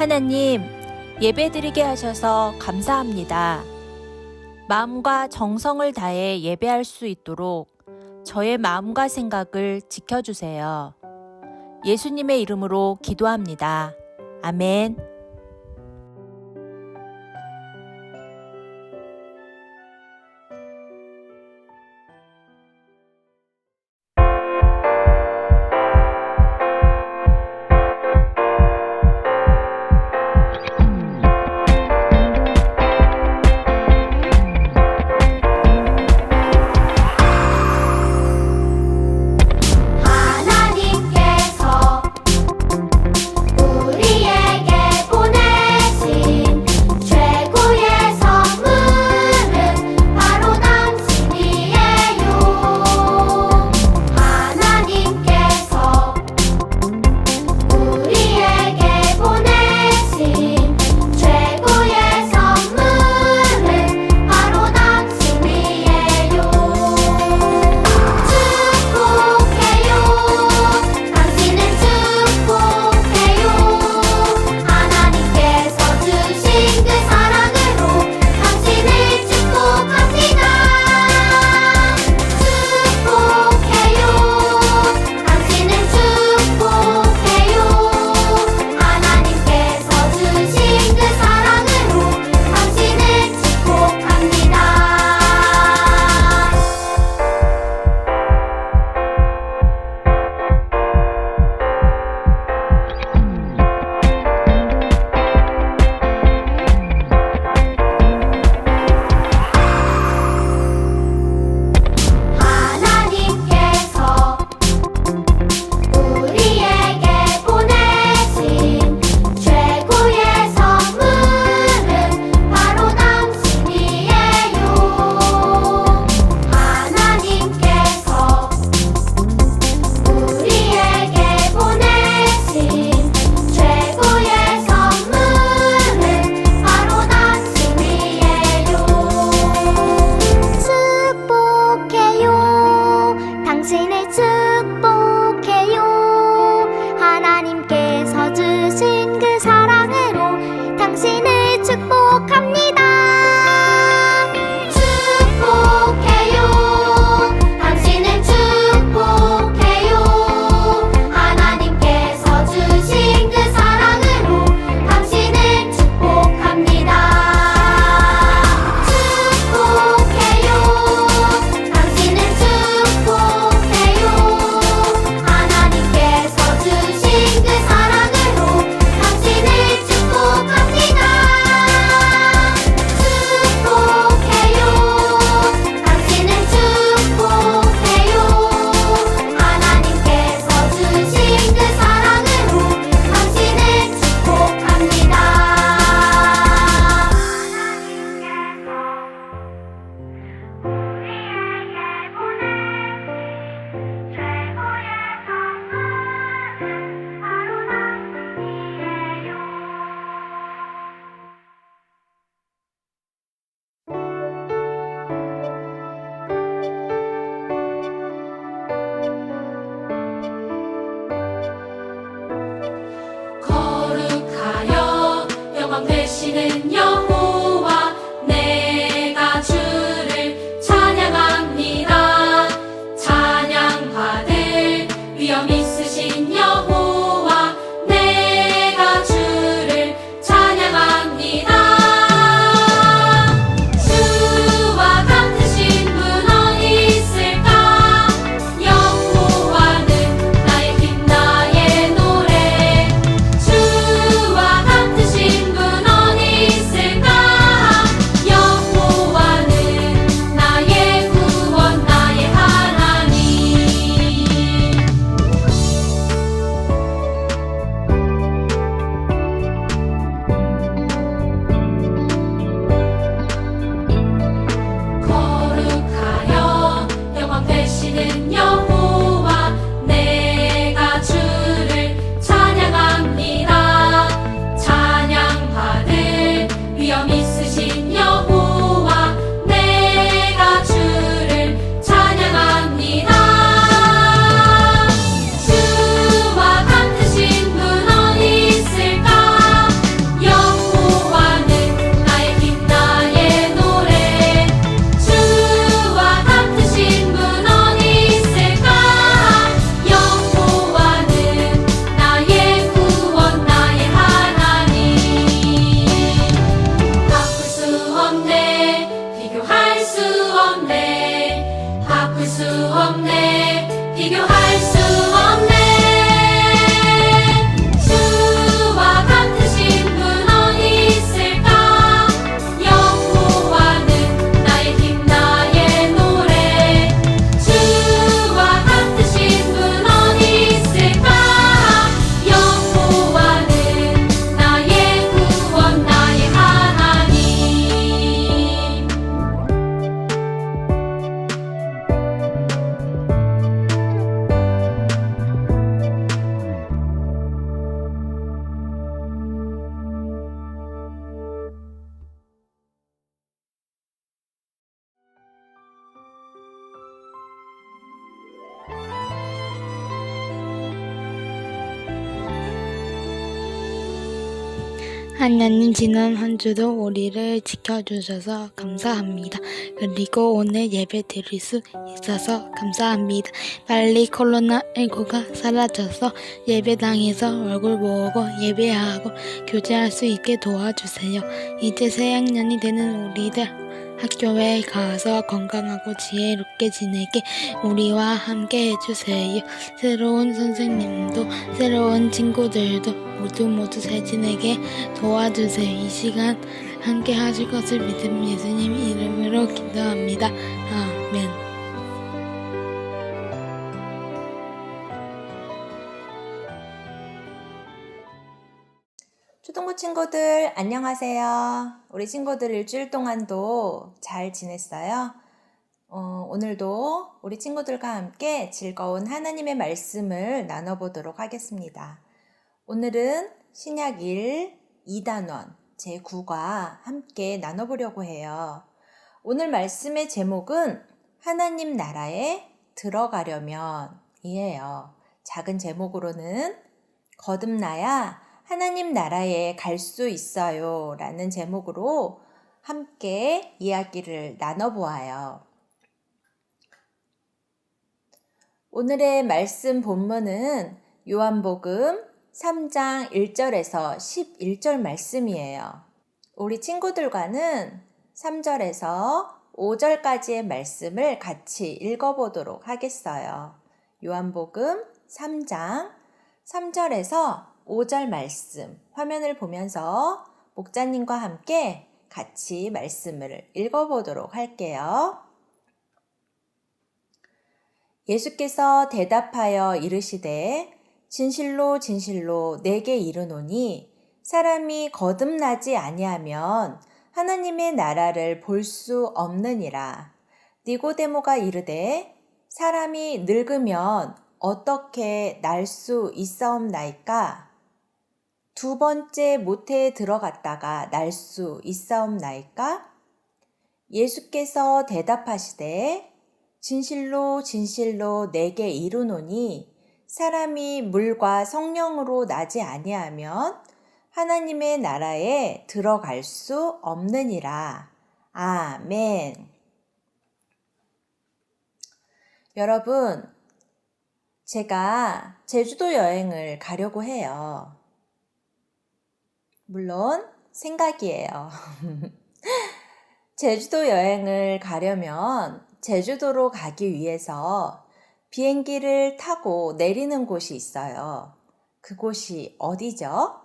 하나님, 예배드리게 하셔서 감사합니다. 마음과 정성을 다해 예배할 수 있도록 저의 마음과 생각을 지켜주세요. 예수님의 이름으로 기도합니다. 아멘. 거룩하여 영광 되시는 여호와 내가 주를 찬양합니다. 찬양받을 위엄 있으신 여호와 내가 주를 찬양합니다. 주와 같으신 분 어디 있을까? 여호와는 나의 힘 나의 노래. 주와 같으신 분 어디 하나님 지난 한 주도 우리를 지켜주셔서 감사합니다. 그리고 오늘 예배 드릴 수 있어서 감사합니다. 빨리 코로나19가 사라져서 예배당에서 얼굴 보고 예배하고 교제할 수 있게 도와주세요. 이제 새학년이 되는 우리들 학교에 가서 건강하고 지혜롭게 지내게 우리와 함께 해주세요. 새로운 선생님도 새로운 친구들도 모두 잘 지내게 도와주세요. 이 시간 함께 하실 것을 믿음 예수님 이름으로 기도합니다. 아멘. 초등부 친구들 안녕하세요. 우리 친구들 일주일 동안도 잘 지냈어요? 오늘도 우리 친구들과 함께 즐거운 하나님의 말씀을 나눠보도록 하겠습니다. 오늘은 신약 1, 2단원 제9과 함께 나눠보려고 해요. 오늘 말씀의 제목은 하나님 나라에 들어가려면 이에요. 작은 제목으로는 거듭나야 하나님 나라에 갈 수 있어요 라는 제목으로 함께 이야기를 나눠보아요. 오늘의 말씀 본문은 요한복음 3장 1절에서 11절 말씀이에요. 우리 친구들과는 3절에서 5절까지의 말씀을 같이 읽어보도록 하겠어요. 요한복음 3장 3절에서 5절 말씀 화면을 보면서 목자님과 함께 같이 말씀을 읽어보도록 할게요. 예수께서 대답하여 이르시되 진실로 진실로 내게 이르노니 사람이 거듭나지 아니하면 하나님의 나라를 볼 수 없느니라. 니고데모가 이르되 사람이 늙으면 어떻게 날 수 있사옵나이까? 두 번째 모태에 들어갔다가 날 수 있사옵나이까? 예수께서 대답하시되 진실로 진실로 내게 이르노니 사람이 물과 성령으로 나지 아니하면 하나님의 나라에 들어갈 수 없느니라. 아멘. 여러분, 제가 제주도 여행을 가려고 해요. 물론 생각이에요. 제주도 여행을 가려면 제주도로 가기 위해서 비행기를 타고 내리는 곳이 있어요. 그곳이 어디죠?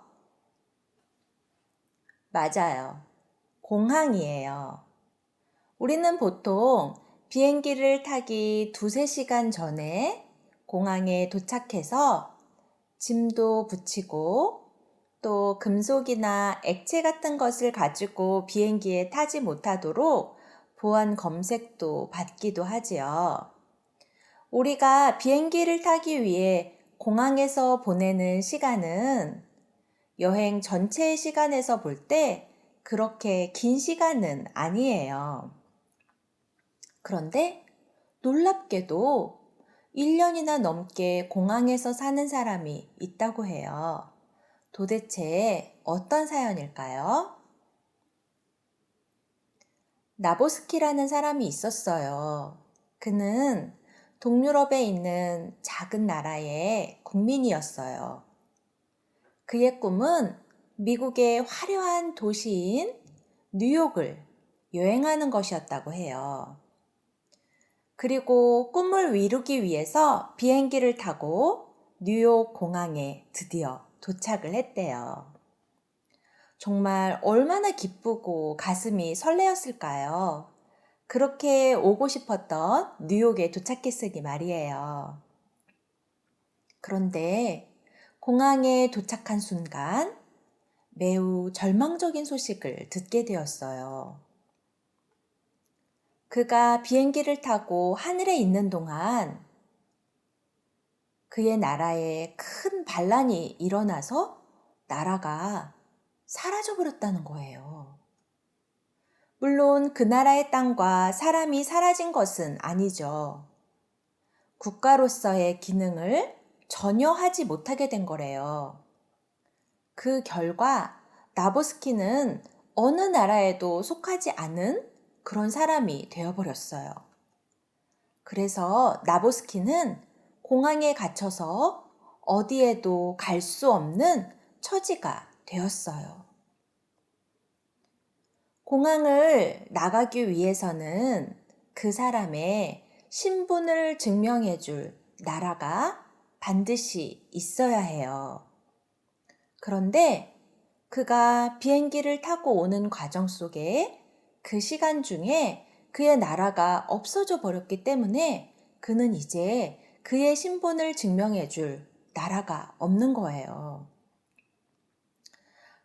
맞아요. 공항이에요. 우리는 보통 비행기를 타기 2-3시간 전에 공항에 도착해서 짐도 붙이고 또 금속이나 액체 같은 것을 가지고 비행기에 타지 못하도록 보안 검색도 받기도 하지요. 우리가 비행기를 타기 위해 공항에서 보내는 시간은 여행 전체의 시간에서 볼 때 그렇게 긴 시간은 아니에요. 그런데 놀랍게도 1년이나 넘게 공항에서 사는 사람이 있다고 해요. 도대체 어떤 사연일까요? 나보스키라는 사람이 있었어요. 그는 동유럽에 있는 작은 나라의 국민이었어요. 그의 꿈은 미국의 화려한 도시인 뉴욕을 여행하는 것이었다고 해요. 그리고 꿈을 이루기 위해서 비행기를 타고 뉴욕 공항에 드디어 도착을 했대요. 정말 얼마나 기쁘고 가슴이 설레었을까요? 그렇게 오고 싶었던 뉴욕에 도착했으니 말이에요. 그런데 공항에 도착한 순간 매우 절망적인 소식을 듣게 되었어요. 그가 비행기를 타고 하늘에 있는 동안 그의 나라에 큰 반란이 일어나서 나라가 사라져버렸다는 거예요. 물론 그 나라의 땅과 사람이 사라진 것은 아니죠. 국가로서의 기능을 전혀 하지 못하게 된 거래요. 그 결과 나보스키는 어느 나라에도 속하지 않은 그런 사람이 되어버렸어요. 그래서 나보스키는 공항에 갇혀서 어디에도 갈 수 없는 처지가 되었어요. 공항을 나가기 위해서는 그 사람의 신분을 증명해 줄 나라가 반드시 있어야 해요. 그런데 그가 비행기를 타고 오는 과정 속에 그 시간 중에 그의 나라가 없어져 버렸기 때문에 그는 이제 그의 신분을 증명해 줄 나라가 없는 거예요.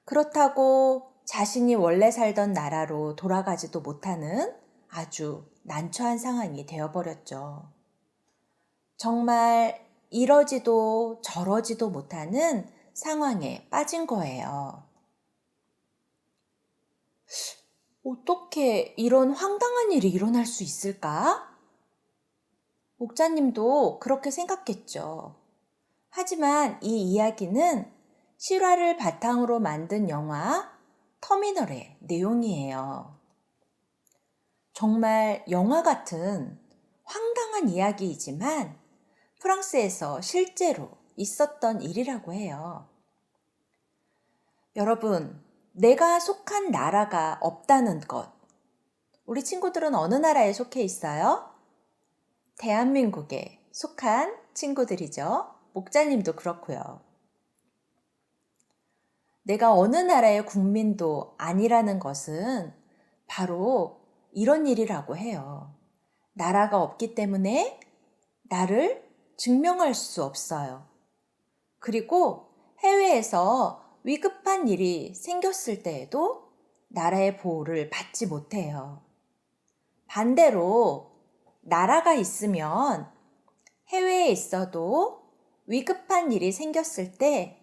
그렇다고 자신이 원래 살던 나라로 돌아가지도 못하는 아주 난처한 상황이 되어버렸죠. 정말 이러지도 저러지도 못하는 상황에 빠진 거예요. 어떻게 이런 황당한 일이 일어날 수 있을까? 목자님도 그렇게 생각했죠. 하지만 이 이야기는 실화를 바탕으로 만든 영화 터미널의 내용이에요. 정말 영화 같은 황당한 이야기이지만 프랑스에서 실제로 있었던 일이라고 해요. 여러분, 내가 속한 나라가 없다는 것. 우리 친구들은 어느 나라에 속해 있어요? 대한민국에 속한 친구들이죠. 목자님도 그렇고요. 내가 어느 나라의 국민도 아니라는 것은 바로 이런 일이라고 해요. 나라가 없기 때문에 나를 증명할 수 없어요. 그리고 해외에서 위급한 일이 생겼을 때에도 나라의 보호를 받지 못해요. 반대로 나라가 있으면 해외에 있어도 위급한 일이 생겼을 때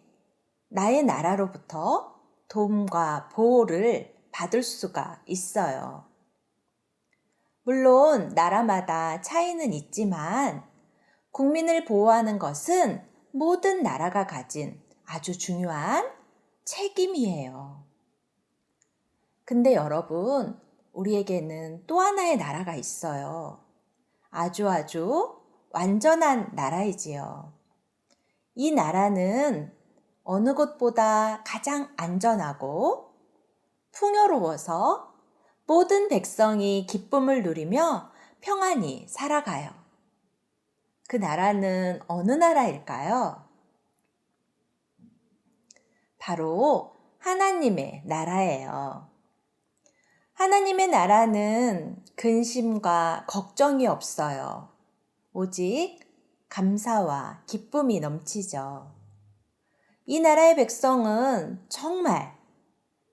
나의 나라로부터 도움과 보호를 받을 수가 있어요. 물론 나라마다 차이는 있지만 국민을 보호하는 것은 모든 나라가 가진 아주 중요한 책임이에요. 근데 여러분, 우리에게는 또 하나의 나라가 있어요. 아주 완전한 나라이지요. 이 나라는 어느 곳보다 가장 안전하고 풍요로워서 모든 백성이 기쁨을 누리며 평안히 살아가요. 그 나라는 어느 나라일까요? 바로 하나님의 나라예요. 하나님의 나라는 근심과 걱정이 없어요. 오직 감사와 기쁨이 넘치죠. 이 나라의 백성은 정말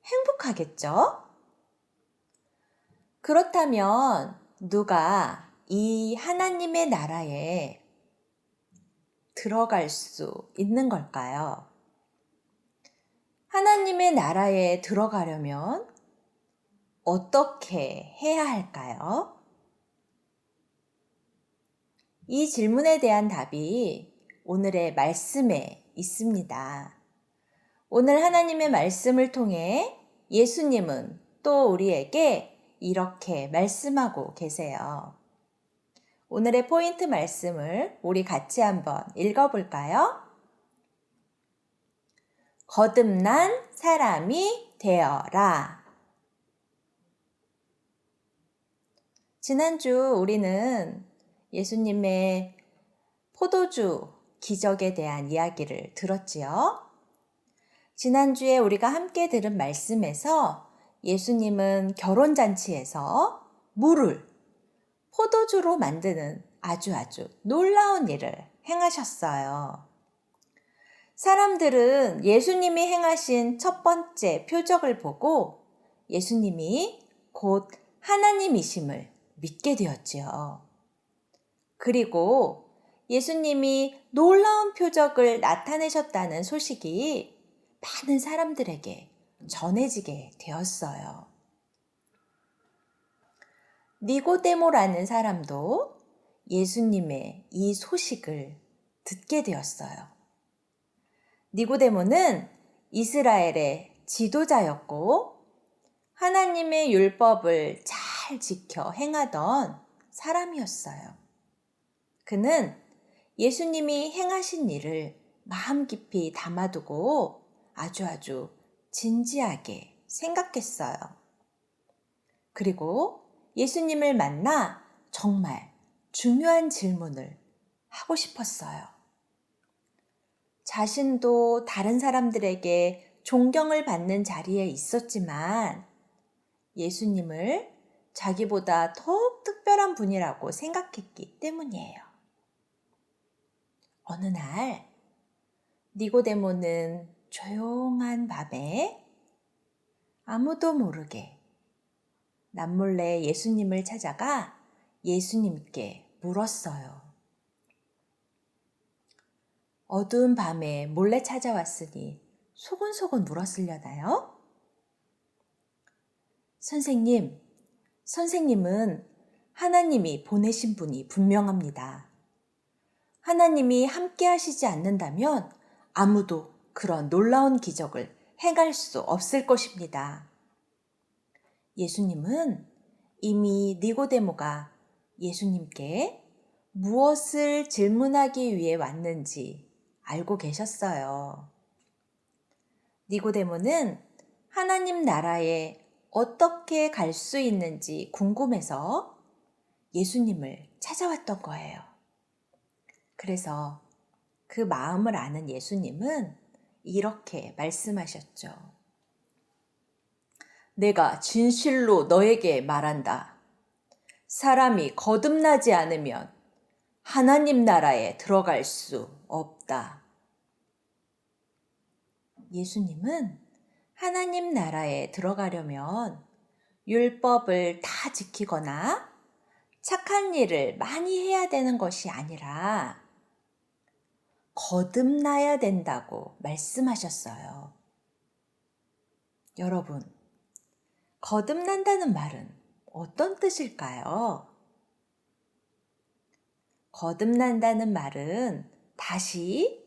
행복하겠죠? 그렇다면 누가 이 하나님의 나라에 들어갈 수 있는 걸까요? 하나님의 나라에 들어가려면 어떻게 해야 할까요? 이 질문에 대한 답이 오늘의 말씀에 있습니다. 오늘 하나님의 말씀을 통해 예수님은 또 우리에게 이렇게 말씀하고 계세요. 오늘의 포인트 말씀을 우리 같이 한번 읽어볼까요? 거듭난 사람이 되어라. 지난주 우리는 예수님의 포도주 기적에 대한 이야기를 들었지요. 지난주에 우리가 함께 들은 말씀에서 예수님은 결혼잔치에서 물을 포도주로 만드는 아주 놀라운 일을 행하셨어요. 사람들은 예수님이 행하신 첫 번째 표적을 보고 예수님이 곧 하나님이심을 믿게 되었지요. 그리고 예수님이 놀라운 표적을 나타내셨다는 소식이 많은 사람들에게 전해지게 되었어요. 니고데모라는 사람도 예수님의 이 소식을 듣게 되었어요. 니고데모는 이스라엘의 지도자였고 하나님의 율법을 잘 지켜 행하던 사람이었어요. 그는 예수님이 행하신 일을 마음 깊이 담아두고 아주 진지하게 생각했어요. 그리고 예수님을 만나 정말 중요한 질문을 하고 싶었어요. 자신도 다른 사람들에게 존경을 받는 자리에 있었지만 예수님을 자기보다 더욱 특별한 분이라고 생각했기 때문이에요. 어느 날 니고데모는 조용한 밤에 아무도 모르게 남몰래 예수님을 찾아가 예수님께 물었어요. 어두운 밤에 몰래 찾아왔으니 소곤소곤 물었으려나요? 선생님은 하나님이 보내신 분이 분명합니다. 하나님이 함께 하시지 않는다면 아무도 그런 놀라운 기적을 행할 수 없을 것입니다. 예수님은 이미 니고데모가 예수님께 무엇을 질문하기 위해 왔는지 알고 계셨어요. 니고데모는 하나님 나라에 어떻게 갈 수 있는지 궁금해서 예수님을 찾아왔던 거예요. 그래서 그 마음을 아는 예수님은 이렇게 말씀하셨죠. 내가 진실로 너에게 말한다. 사람이 거듭나지 않으면 하나님 나라에 들어갈 수 없다. 예수님은 하나님 나라에 들어가려면 율법을 다 지키거나 착한 일을 많이 해야 되는 것이 아니라 거듭나야 된다고 말씀하셨어요. 여러분, 거듭난다는 말은 어떤 뜻일까요? 거듭난다는 말은 다시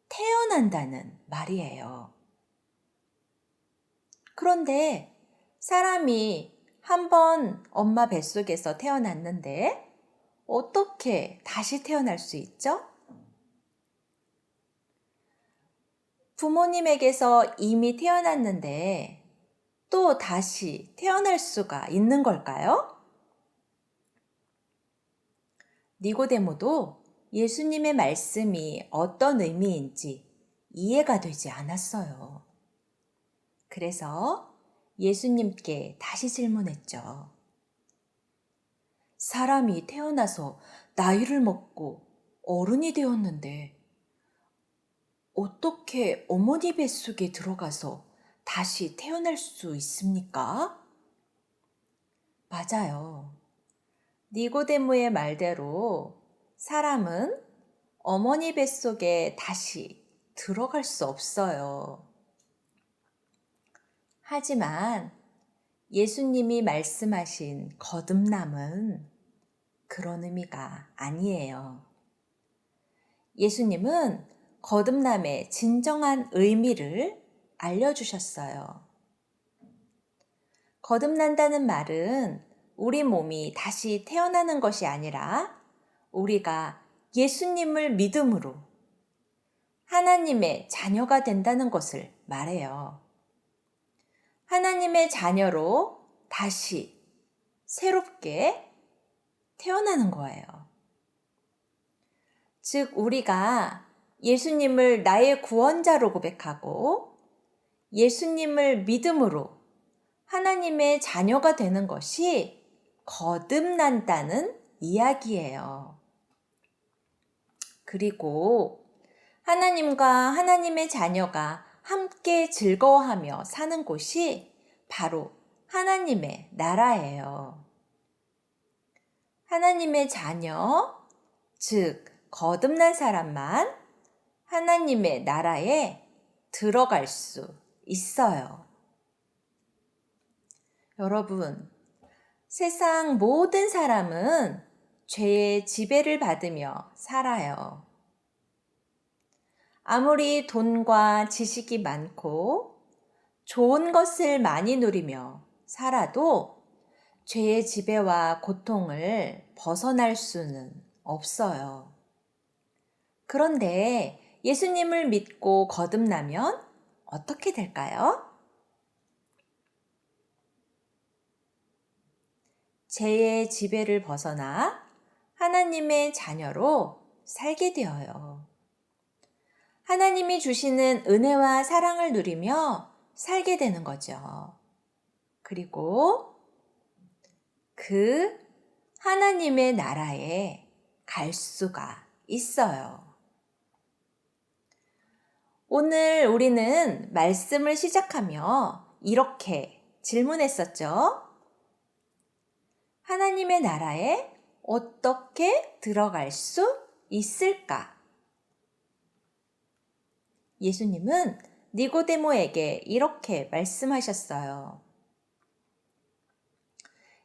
태어난다는 말이에요. 그런데 사람이 한번 엄마 뱃속에서 태어났는데 어떻게 다시 태어날 수 있죠? 부모님에게서 이미 태어났는데 또 다시 태어날 수가 있는 걸까요? 니고데모도 예수님의 말씀이 어떤 의미인지 이해가 되지 않았어요. 그래서 예수님께 다시 질문했죠. 사람이 태어나서 나이를 먹고 어른이 되었는데 어떻게 어머니 뱃속에 들어가서 다시 태어날 수 있습니까? 맞아요. 니고데모의 말대로 사람은 어머니 뱃속에 다시 들어갈 수 없어요. 하지만 예수님이 말씀하신 거듭남은 그런 의미가 아니에요. 예수님은 거듭남의 진정한 의미를 알려주셨어요. 거듭난다는 말은 우리 몸이 다시 태어나는 것이 아니라 우리가 예수님을 믿음으로 하나님의 자녀가 된다는 것을 말해요. 하나님의 자녀로 다시 새롭게 태어나는 거예요. 즉, 우리가 예수님을 나의 구원자로 고백하고 예수님을 믿음으로 하나님의 자녀가 되는 것이 거듭난다는 이야기예요. 그리고 하나님과 하나님의 자녀가 함께 즐거워하며 사는 곳이 바로 하나님의 나라예요. 하나님의 자녀, 즉 거듭난 사람만 하나님의 나라에 들어갈 수 있어요. 여러분, 세상 모든 사람은 죄의 지배를 받으며 살아요. 아무리 돈과 지식이 많고 좋은 것을 많이 누리며 살아도 죄의 지배와 고통을 벗어날 수는 없어요. 그런데 예수님을 믿고 거듭나면 어떻게 될까요? 죄의 지배를 벗어나 하나님의 자녀로 살게 되어요. 하나님이 주시는 은혜와 사랑을 누리며 살게 되는 거죠. 그리고 그 하나님의 나라에 갈 수가 있어요. 오늘 우리는 말씀을 시작하며 이렇게 질문했었죠. 하나님의 나라에 어떻게 들어갈 수 있을까? 예수님은 니고데모에게 이렇게 말씀하셨어요.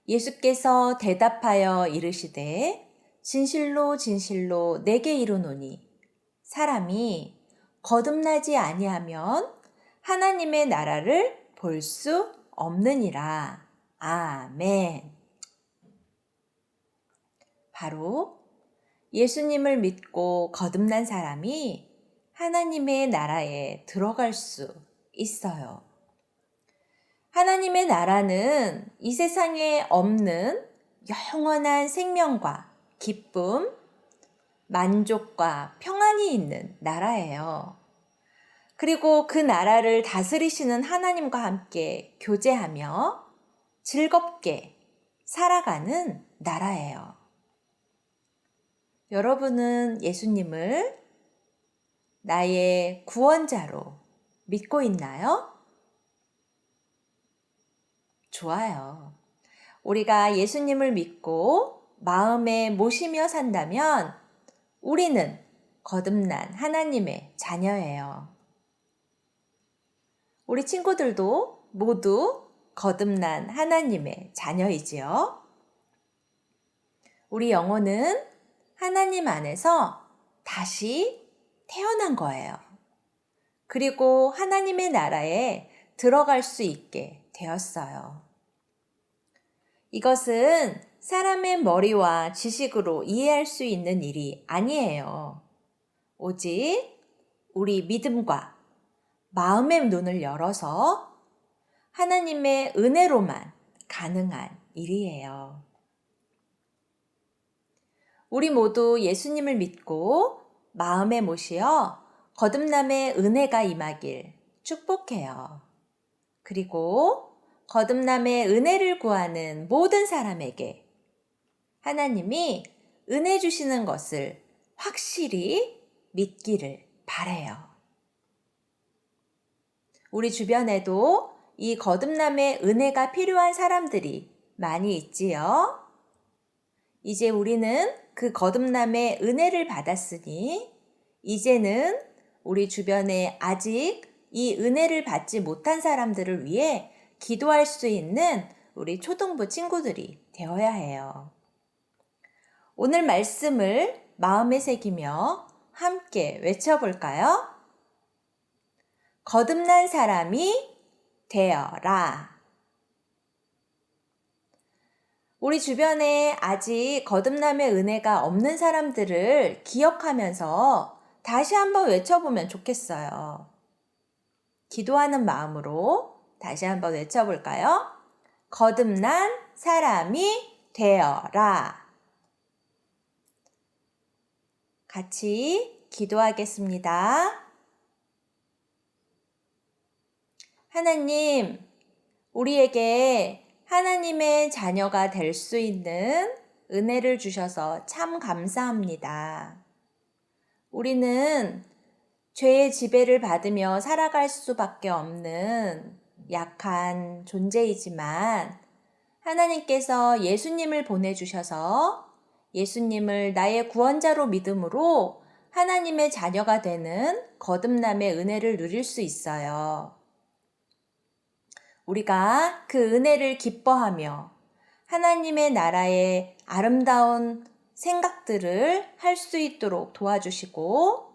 예수께서 대답하여 이르시되 진실로 진실로 내게 이르노니 사람이 거듭나지 아니하면 하나님의 나라를 볼 수 없느니라. 아멘. 바로 예수님을 믿고 거듭난 사람이 하나님의 나라에 들어갈 수 있어요. 하나님의 나라는 이 세상에 없는 영원한 생명과 기쁨, 만족과 평안이 있는 나라예요. 그리고 그 나라를 다스리시는 하나님과 함께 교제하며 즐겁게 살아가는 나라예요. 여러분은 예수님을 나의 구원자로 믿고 있나요? 좋아요. 우리가 예수님을 믿고 마음에 모시며 산다면 우리는 거듭난 하나님의 자녀예요. 우리 친구들도 모두 거듭난 하나님의 자녀이지요. 우리 영혼은 하나님 안에서 다시 태어난 거예요. 그리고 하나님의 나라에 들어갈 수 있게 되었어요. 이것은 사람의 머리와 지식으로 이해할 수 있는 일이 아니에요. 오직 우리 믿음과 마음의 눈을 열어서 하나님의 은혜로만 가능한 일이에요. 우리 모두 예수님을 믿고 마음에 모시어 거듭남의 은혜가 임하길 축복해요. 그리고 거듭남의 은혜를 구하는 모든 사람에게 하나님이 은혜 주시는 것을 확실히 믿기를 바라요. 우리 주변에도 이 거듭남의 은혜가 필요한 사람들이 많이 있지요. 이제 우리는 그 거듭남의 은혜를 받았으니 이제는 우리 주변에 아직 이 은혜를 받지 못한 사람들을 위해 기도할 수 있는 우리 초등부 친구들이 되어야 해요. 오늘 말씀을 마음에 새기며 함께 외쳐볼까요? 거듭난 사람이 되어라. 우리 주변에 아직 거듭남의 은혜가 없는 사람들을 기억하면서 다시 한번 외쳐보면 좋겠어요. 기도하는 마음으로 다시 한번 외쳐볼까요? 거듭난 사람이 되어라. 같이 기도하겠습니다. 하나님, 우리에게 하나님의 자녀가 될 수 있는 은혜를 주셔서 참 감사합니다. 우리는 죄의 지배를 받으며 살아갈 수밖에 없는 약한 존재이지만 하나님께서 예수님을 보내주셔서 예수님을 나의 구원자로 믿음으로 하나님의 자녀가 되는 거듭남의 은혜를 누릴 수 있어요. 우리가 그 은혜를 기뻐하며 하나님의 나라의 아름다운 생각들을 할 수 있도록 도와주시고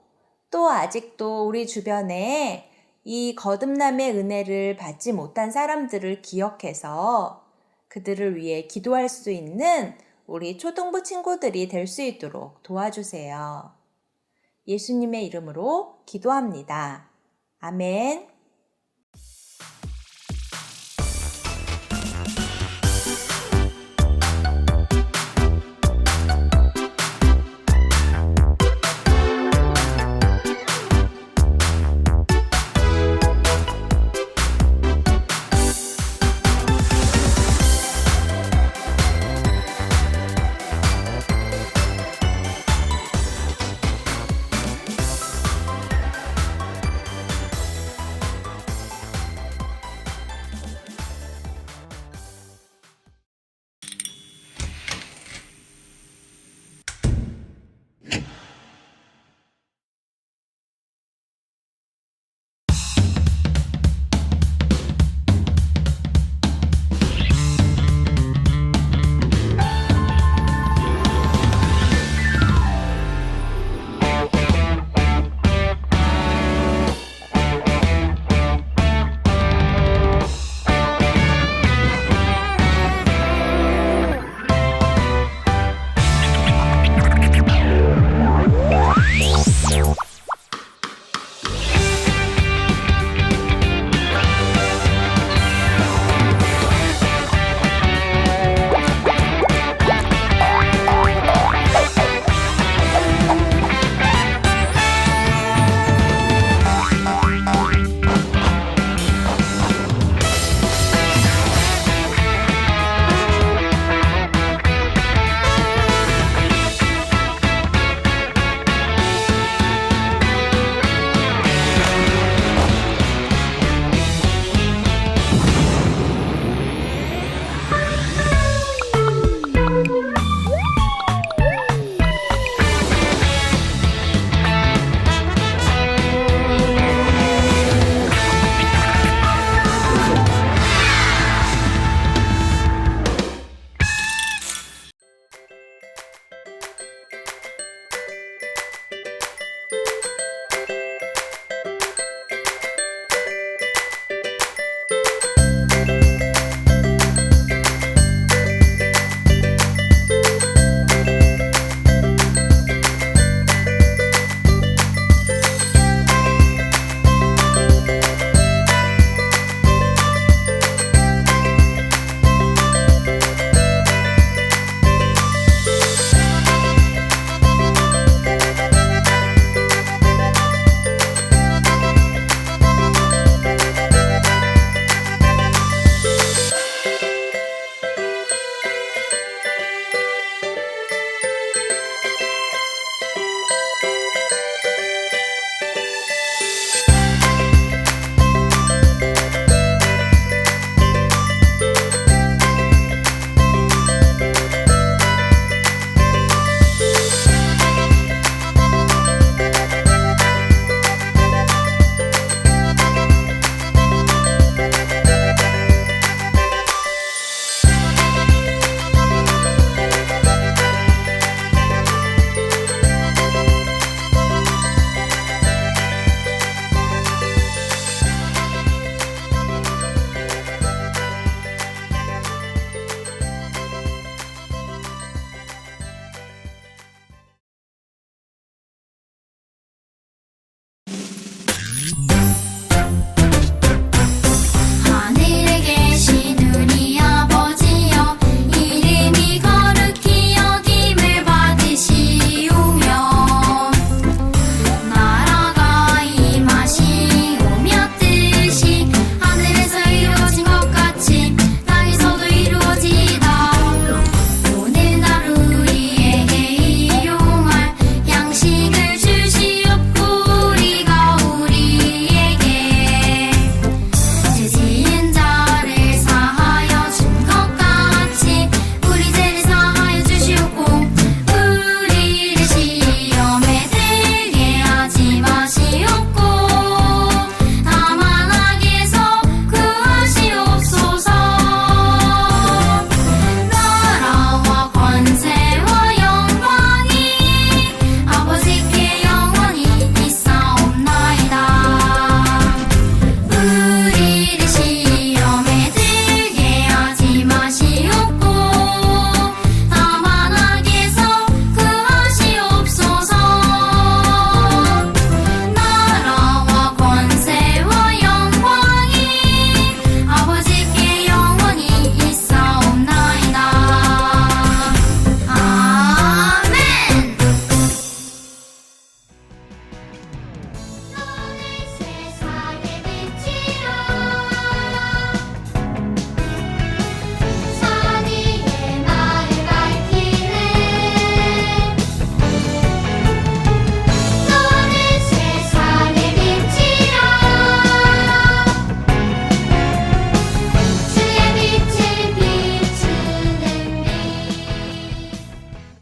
또 아직도 우리 주변에 이 거듭남의 은혜를 받지 못한 사람들을 기억해서 그들을 위해 기도할 수 있는 우리 초등부 친구들이 될 수 있도록 도와주세요. 예수님의 이름으로 기도합니다. 아멘.